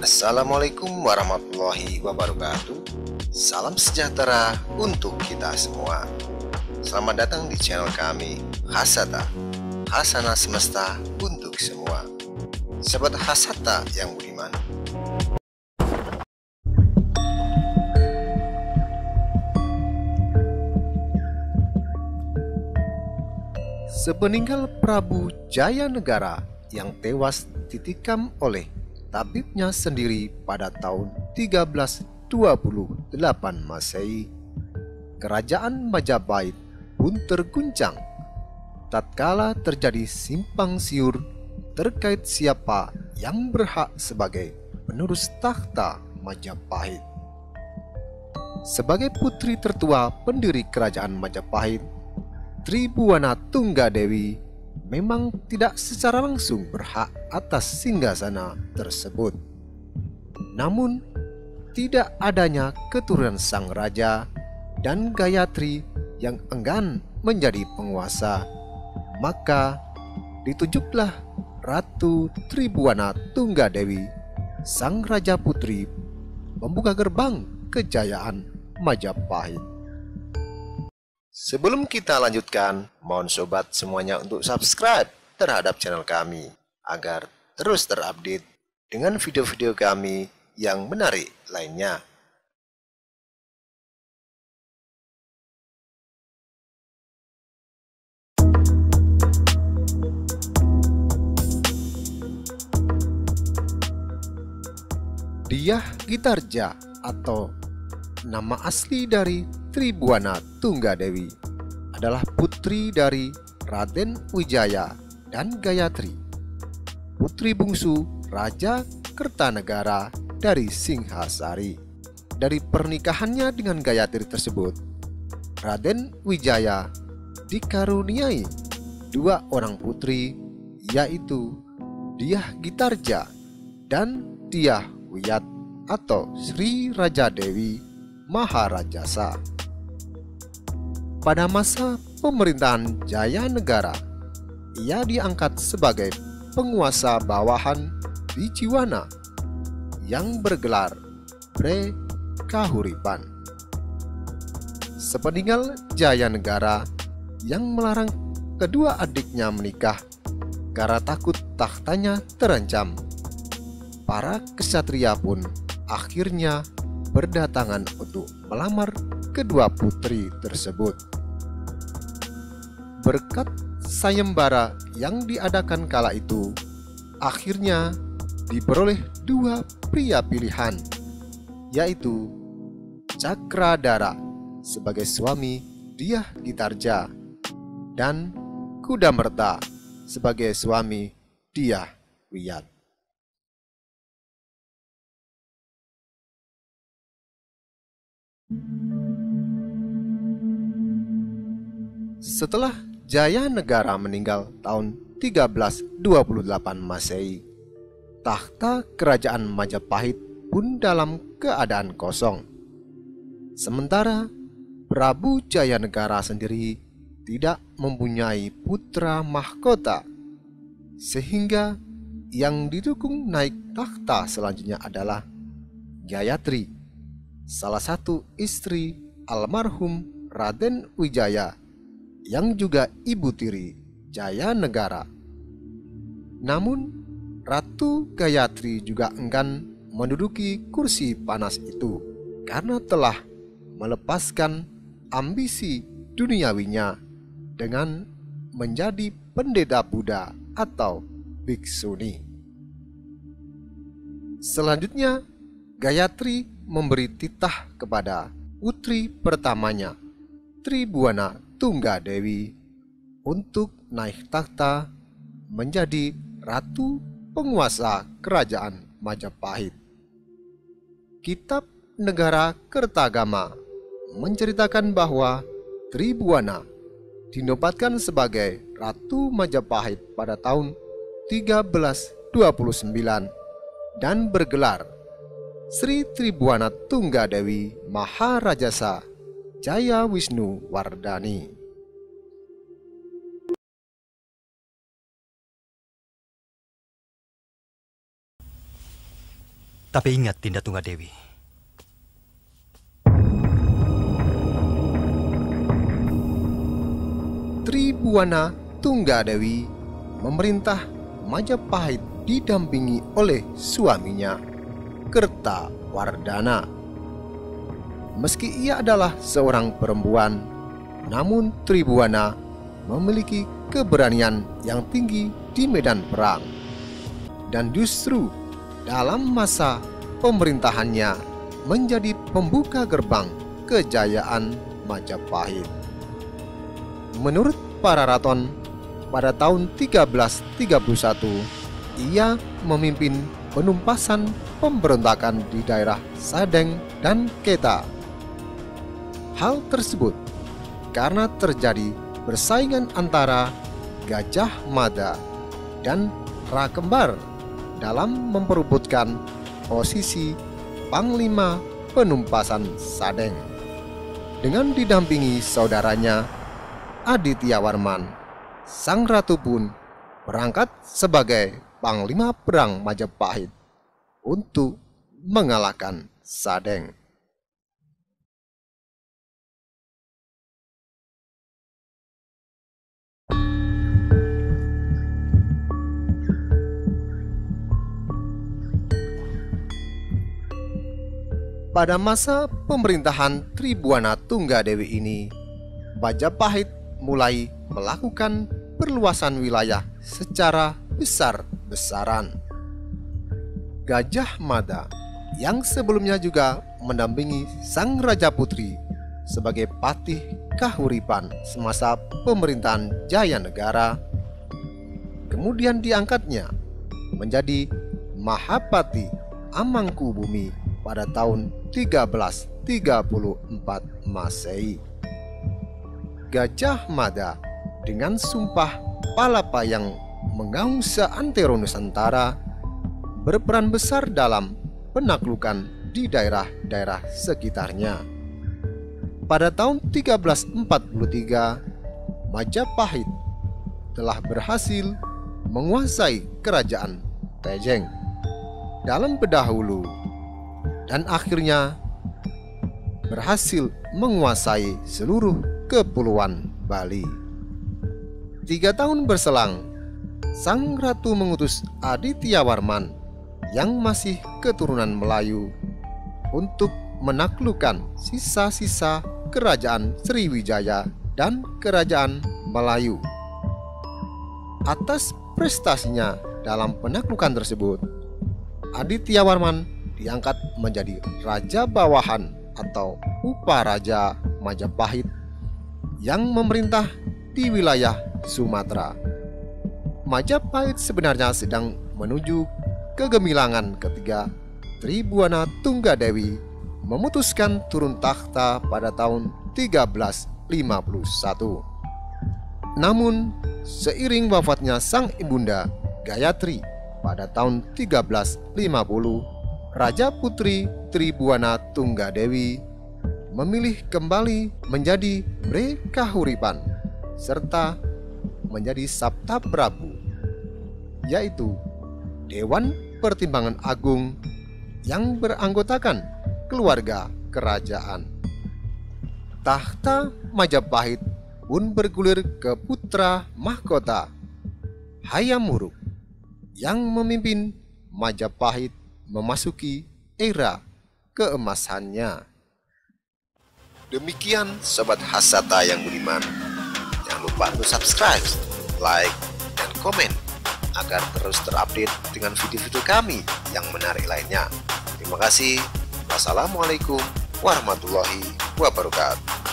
Assalamualaikum warahmatullahi wabarakatuh. Salam sejahtera untuk kita semua. Selamat datang di channel kami, Hasata, Hasanah Semesta untuk semua. Sahabat Hasata yang budiman, sepeninggal Prabu Jayanegara yang tewas ditikam oleh tabibnya sendiri pada tahun 1328 Masehi, kerajaan Majapahit pun terguncang tatkala terjadi simpang siur terkait siapa yang berhak sebagai penerus takhta Majapahit. Sebagai putri tertua pendiri kerajaan Majapahit, Tribhuwana Tunggadewi memang tidak secara langsung berhak atas singgasana tersebut. Namun, tidak adanya keturunan sang raja dan Gayatri yang enggan menjadi penguasa, maka ditunjuklah Ratu Tribhuwana Tunggadewi, sang raja putri, membuka gerbang kejayaan Majapahit. Sebelum kita lanjutkan, mohon sobat semuanya untuk subscribe terhadap channel kami agar terus terupdate dengan video-video kami yang menarik lainnya. Dyah Gitarja atau nama asli dari Tribhuwana Tunggadewi adalah putri dari Raden Wijaya dan Gayatri, putri bungsu Raja Kertanegara dari Singhasari. Dari pernikahannya dengan Gayatri tersebut, Raden Wijaya dikaruniai dua orang putri, yaitu Dyah Gitarja dan Dyah Wiyat atau Sri Raja Dewi Maharajasa. Pada masa pemerintahan Jayanegara, ia diangkat sebagai penguasa bawahan di Jiwana yang bergelar Bre Kahuripan. Sepeninggal Jayanegara yang melarang kedua adiknya menikah karena takut takhtanya terancam, para ksatria pun akhirnya berdatangan untuk melamar kedua putri tersebut. Berkat sayembara yang diadakan kala itu, akhirnya diperoleh dua pria pilihan, yaitu Cakradara sebagai suami Dyah Gitarja dan Kudamerta sebagai suami Dyah Wiyat. Setelah Jayanegara meninggal tahun 1328 Masehi, takhta kerajaan Majapahit pun dalam keadaan kosong. Sementara Prabu Jayanegara sendiri tidak mempunyai putra mahkota, sehingga yang didukung naik takhta selanjutnya adalah Gayatri, salah satu istri almarhum Raden Wijaya yang juga ibu tiri Jayanegara. Namun, Ratu Gayatri juga enggan menduduki kursi panas itu karena telah melepaskan ambisi duniawinya dengan menjadi pendeta Buddha atau bhiksuni. Selanjutnya, Gayatri memberi titah kepada putri pertamanya, Tribhuwana Tunggadewi, untuk naik takhta menjadi ratu penguasa kerajaan Majapahit. Kitab Negara Kertagama menceritakan bahwa Tribhuwana dinobatkan sebagai Ratu Majapahit pada tahun 1329 dan bergelar Sri Tribhuwana Tunggadewi Maharajasa Jaya Wisnu Wardani. Tapi ingat, Dinda Tunggadewi. Tribuana Tunggadewi memerintah Majapahit didampingi oleh suaminya, Kertawardhana. Meski ia adalah seorang perempuan, namun Tribuana memiliki keberanian yang tinggi di medan perang. Dan justru dalam masa pemerintahannya menjadi pembuka gerbang kejayaan Majapahit. Menurut para raton, pada tahun 1331 ia memimpin penumpasan pemberontakan di daerah Sadeng dan Keta. Hal tersebut karena terjadi persaingan antara Gajah Mada dan Rakembar dalam memperebutkan posisi Panglima Penumpasan Sadeng. Dengan didampingi saudaranya Adityawarman, sang ratu pun berangkat sebagai Panglima Perang Majapahit untuk mengalahkan Sadeng. Pada masa pemerintahan Tribuana Tunggadewi ini, Majapahit mulai melakukan perluasan wilayah secara besar-besaran. Gajah Mada yang sebelumnya juga mendampingi sang Raja Putri sebagai patih Kahuripan semasa pemerintahan Jayanegara, kemudian diangkatnya menjadi Mahapati Amangkubumi pada tahun 1334 Masehi. Gajah Mada dengan sumpah palapa yang menggaung seantero Nusantara berperan besar dalam penaklukan di daerah-daerah sekitarnya. Pada tahun 1343, Majapahit telah berhasil menguasai kerajaan Pejeng dalam pendahulu dan akhirnya berhasil menguasai seluruh kepulauan Bali. 3 tahun berselang, sang ratu mengutus Adityawarman yang masih keturunan Melayu untuk menaklukkan sisa-sisa kerajaan Sriwijaya dan kerajaan Melayu. Atas prestasinya dalam penaklukan tersebut, Adityawarman diangkat menjadi raja bawahan atau Uparaja Majapahit yang memerintah di wilayah Sumatera. Majapahit sebenarnya sedang menuju kegemilangan ketika Tribuana Tunggadewi memutuskan turun takhta pada tahun 1351. Namun, seiring wafatnya sang ibunda Gayatri pada tahun 1350, Raja Putri Tribuana Tunggadewi memilih kembali menjadi Bre Kahuripan serta menjadi Sabta Prabu, yaitu Dewan Pertimbangan Agung yang beranggotakan keluarga kerajaan. Tahta Majapahit pun bergulir ke putra mahkota Hayam Wuruk yang memimpin Majapahit memasuki era keemasannya. Demikian Sobat Hasata yang budiman. Jangan lupa untuk subscribe, like, dan komen agar terus terupdate dengan video-video kami yang menarik lainnya. Terima kasih. Wassalamualaikum warahmatullahi wabarakatuh.